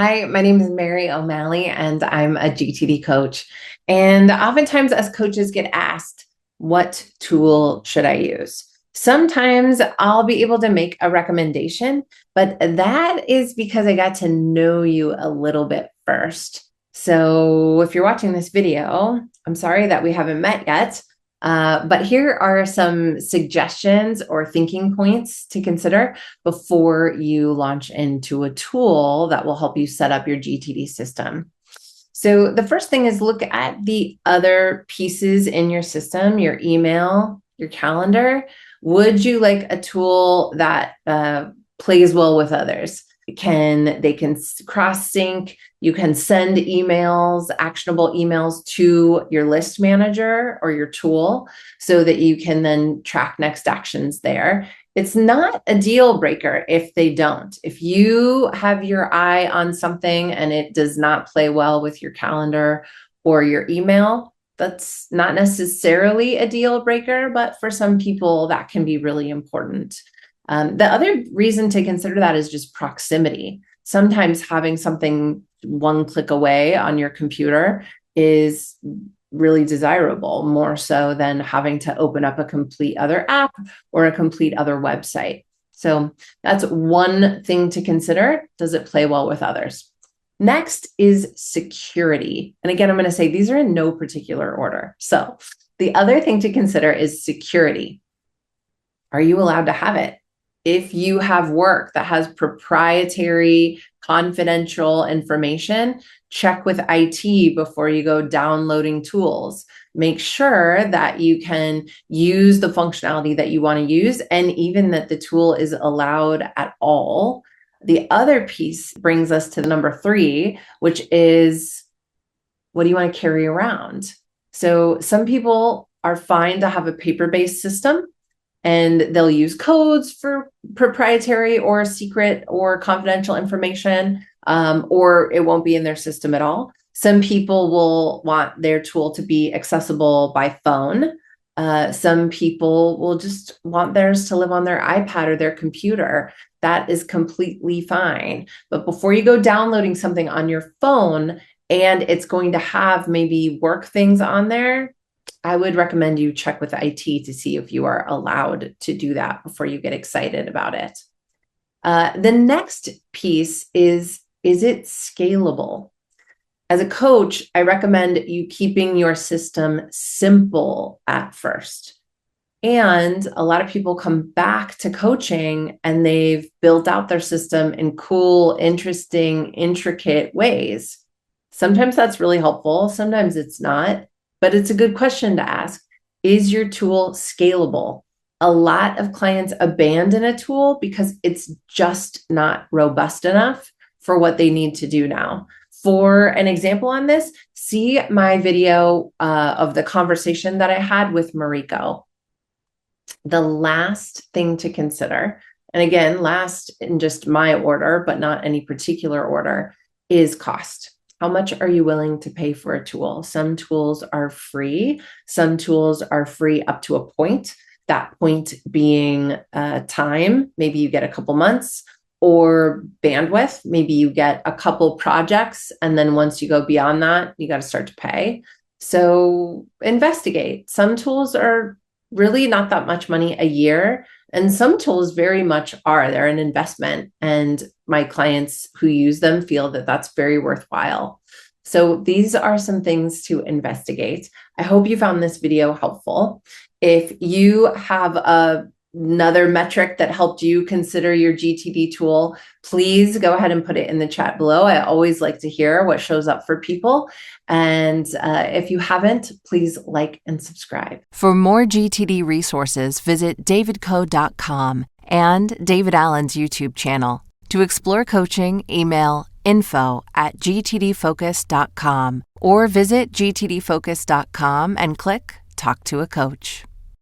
Hi, my name is Mary O'Malley, and I'm a GTD coach. And oftentimes, as coaches get asked, what tool should I use? Sometimes I'll be able to make a recommendation, but that is because I got to know you a little bit first. So if you're watching this video, I'm sorry that we haven't met yet, but here are some suggestions or thinking points to consider before you launch into a tool that will help you set up your GTD system. So the first thing is look at the other pieces in your system, your email, your calendar. Would you like a tool that plays well with others? They can cross sync. You can send emails, actionable emails to your list manager or your tool so that you can then track next actions there. It's not a deal breaker if they don't. If you have your eye on something and it does not play well with your calendar or your email, that's not necessarily a deal breaker, but for some people that can be really important. The other reason to consider that is just proximity. Sometimes having something one click away on your computer is really desirable, more so than having to open up a complete other app or a complete other website. So that's one thing to consider. Does it play well with others? Next is security. And again, I'm going to say these are in no particular order. So the other thing to consider is security. Are you allowed to have it? If you have work that has proprietary, confidential information, check with IT before you go downloading tools. Make sure that you can use the functionality that you want to use, and even that the tool is allowed at all. The other piece brings us to number 3, which is, what do you want to carry around? So some people are fine to have a paper-based system, and they'll use codes for proprietary or secret or confidential information, or it won't be in their system at all. Some people will want their tool to be accessible by phone. Some people will just want theirs to live on their iPad or their computer. That is completely fine. But before you go downloading something on your phone and it's going to have maybe work things on there, I would recommend you check with IT to see if you are allowed to do that before you get excited about it. The next piece is it scalable? As a coach, I recommend you keeping your system simple at first. And a lot of people come back to coaching and they've built out their system in cool, interesting, intricate ways. Sometimes that's really helpful. Sometimes it's not. But it's a good question to ask. Is your tool scalable? A lot of clients abandon a tool because it's just not robust enough for what they need to do now. For an example on this, see my video of the conversation that I had with Mariko. The last thing to consider, and again, last in just my order, but not any particular order, is cost. How much are you willing to pay for a tool? Some tools are free. Some tools are free up to a point. That point being time. Maybe you get a couple months, or bandwidth. Maybe you get a couple projects. And then once you go beyond that, you got to start to pay. So investigate. Some tools are really not that much money a year. And some tools very much are. They're an investment. And my clients who use them feel that that's very worthwhile. So these are some things to investigate. I hope you found this video helpful. If you have another metric that helped you consider your GTD tool, please go ahead and put it in the chat below. I always like to hear what shows up for people. And if you haven't, please like and subscribe. For more GTD resources, visit davidco.com and David Allen's YouTube channel. To explore coaching, email info@gtdfocus.com or visit gtdfocus.com and click Talk to a Coach.